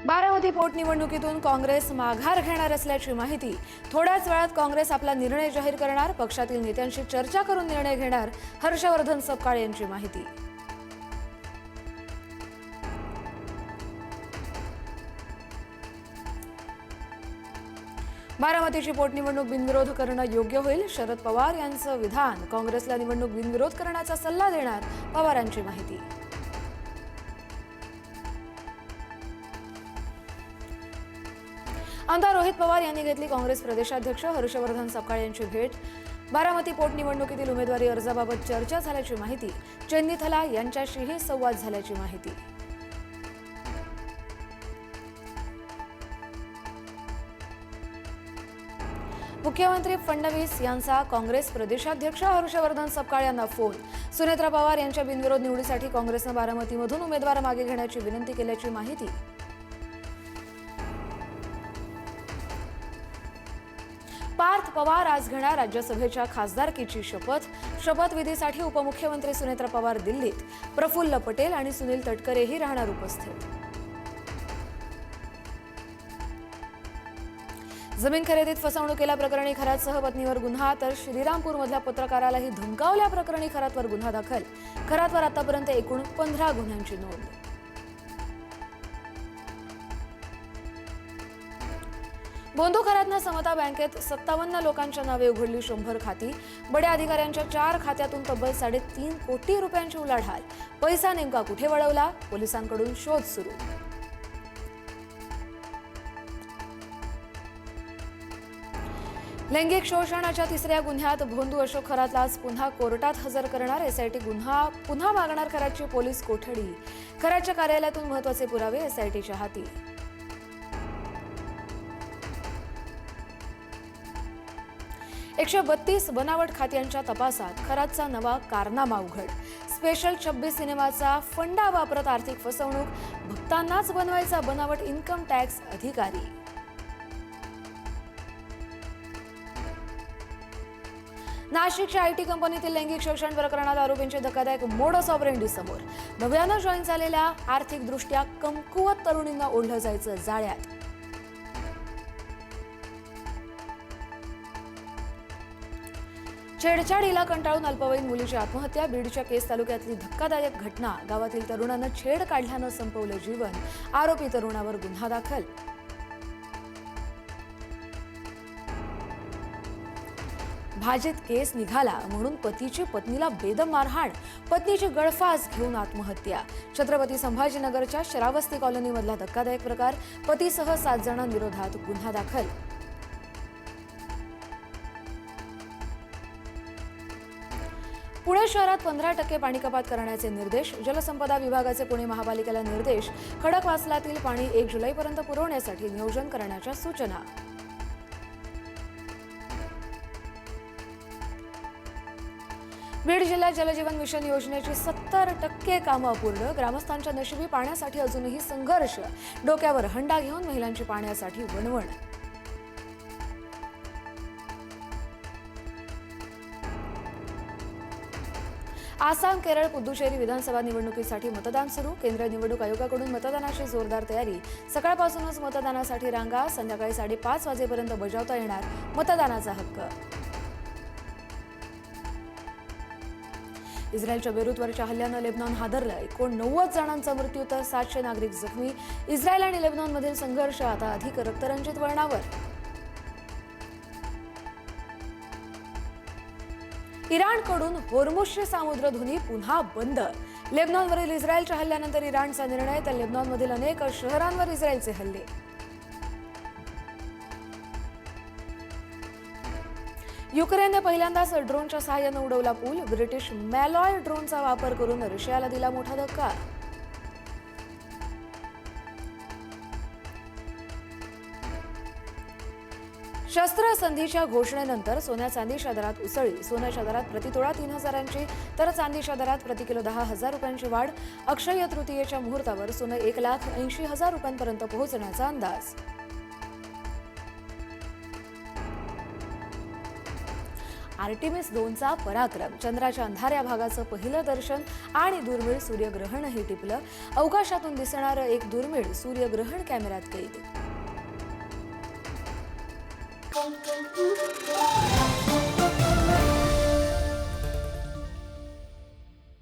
बारामती पोटनिवडणुकीतून काँग्रेस माघार घेणार असल्याची माहिती. थोड्याच वेळात काँग्रेस आपला निर्णय जाहीर करणार. पक्षातील नेत्यांशी चर्चा करून निर्णय घेणार. हर्षवर्धन सपकाळ यांची माहिती. बारामतीची पोटनिवडणूक बिनविरोध करणं योग्य होईल. शरद पवार यांचं विधान. काँग्रेसला निवडणूक बिनविरोध करण्याचा सल्ला देणार. पवारांची माहिती. आमदार रोहित पवार यांनी घेतली काँग्रेस प्रदेशाध्यक्ष हर्षवर्धन सपकाळ यांची भेट. बारामती पोटनिवडणुकीतील उमेदवारी अर्जाबाबत चर्चा झाल्याची माहिती. चेन्नीथला यांच्याशीही संवाद झाल्याची माहिती. मुख्यमंत्री फडणवीस यांचा काँग्रेस प्रदेशाध्यक्ष हर्षवर्धन सपकाळ यांना फोन. सुनेत्रा पवार यांच्या बिनविरोध निवडीसाठी काँग्रेसनं बारामतीमधून उमेदवार मागे घेण्याची विनंती केल्याची माहिती. पार्थ पवार आज घेणार राज्यसभेच्या खासदारकीची शपथ. शपथविधीसाठी उपमुख्यमंत्री सुनेत्रा पवार दिल्लीत. प्रफुल्ल पटेल आणि सुनील तटकरेही राहणार उपस्थित. जमीन खरेदीत फसवणूक केल्याप्रकरणी खरातसह पत्नीवर गुन्हा, तर श्रीरामपूरमधल्या पत्रकारालाही धमकावल्याप्रकरणी खरातवर गुन्हा दाखल. खरातवर आतापर्यंत एकूण 15 गुन्ह्यांची नोंद. बोंधू खरातनं समता बँकेत 57 लोकांच्या नावे उघडली 100 खाती. बड्या अधिकाऱ्यांच्या 4 खात्यातून तब्बल 3.5 कोटी रुपयांची उलाढाल. पैसा नेमका कुठे वळवला? पोलिसांकडून शोध सुरू. लैंगिक शोषणाच्या 3ऱ्या गुन्ह्यात भोंदू अशोक खरातला आज पुन्हा कोर्टात हजर करणार. एसआयटी गुन्हा पुन्हा मागणार खरातची पोलीस कोठडी. खरातच्या कार्यालयातून महत्त्वाचे पुरावे एसआयटीच्या हाती. 132 बनावट खात्यांच्या तपासात खरातचा नवा कारनामा उघड. स्पेशल 26 सिनेमाचा फंडा वापरत आर्थिक फसवणूक. भक्तांनाच बनवायचा बनावट इन्कम टॅक्स अधिकारी. नाशिकच्या आयटी कंपनीतील लैंगिक शोषण प्रकरणात आरोपींचे धक्कादायक मोडस ऑपरेंडी समोर. नव्यानं जॉईन झालेल्या आर्थिकदृष्ट्या कमकुवत तरुणींना ओढलं जायचं जाळ्यात. छेडछाडीला कंटाळून अल्पवयीन मुलीची आत्महत्या. बीडच्या केस तालुक्यातली धक्कादायक घटना. गावातील तरुणानं छेड काढल्यानं संपवलं जीवन. आरोपी तरुणावर गुन्हा दाखल. भाजीत केस निघाला म्हणून पतीची पत्नीला बेदम मारहाण. पत्नीची गळफास घेऊन आत्महत्या. छत्रपती संभाजीनगरच्या श्रावस्ती कॉलनीमधला धक्कादायक प्रकार. पतीसह 7 जणांविरोधात गुन्हा दाखल. पुणे शहरात 15% पाणी कपात करण्याचे निर्देश. जलसंपदा विभागाचे पुणे महापालिकेला निर्देश. खडकवासलातील पाणी 1 जुलैपर्यंत पुरवण्यासाठी नियोजन करण्याच्या सूचना. बीड जिल्ह्यात जलजीवन मिशन योजनेची 70% कामं अपूर्ण. ग्रामस्थांच्या नशिबी पाण्यासाठी अजूनही संघर्ष. डोक्यावर हंडा घेऊन महिलांची पाण्यासाठी वणवण. आसाम, केरळ, पुदुचेरी विधानसभा निवडणुकीसाठी मतदान सुरू. केंद्रीय निवडणूक आयोगाकडून मतदानाची जोरदार तयारी. सकाळपासूनच मतदानासाठी रांगा. संध्याकाळी 5:30 वाजेपर्यंत बजावता येणार मतदानाचा हक्क. इस्रायलच्या बेरूतवरच्या हल्ल्यानं लेबनॉन हादरलं. 89 जणांचा मृत्यू तर 700 नागरिक जखमी. इस्रायल आणि लेबनॉनमधील संघर्ष आता अधिक रक्तरंजित वळणावर. इराणकडून होर्मुझची सामुद्रधुनी पुन्हा बंद. लेबनॉनवरील इस्रायलच्या हल्ल्यानंतर इराणचा निर्णय, तर लेबनॉनमधील अनेक शहरांवर इस्रायलचे हल्ले. युक्रेनने पहिल्यांदाच ड्रोनच्या सहाय्यानं उडवला पूल. ब्रिटिश मॅलॉय ड्रोनचा वापर करून रशियाला दिला मोठा धक्का. शस्त्रसंधीच्या घोषणेनंतर सोन्या चांदीच्या दरात उसळी. सोन्याच्या दरात प्रतितोळा 3,000ची, तर चांदीच्या दरात प्रतिकिलो 10,000 रुपयांची वाढ. अक्षय तृतीयेच्या मुहूर्तावर सोनं 1,80,000 रुपयांपर्यंत पोहोचण्याचा अंदाज. आर्टिमिस 2चा पराक्रम, चंद्राच्या अंधाऱ्या भागाचं पहिलं दर्शन आणि दुर्मिळ सूर्यग्रहणही टिपलं. अवकाशातून दिसणारं एक दुर्मिळ सूर्यग्रहण कॅमेऱ्यात कैद.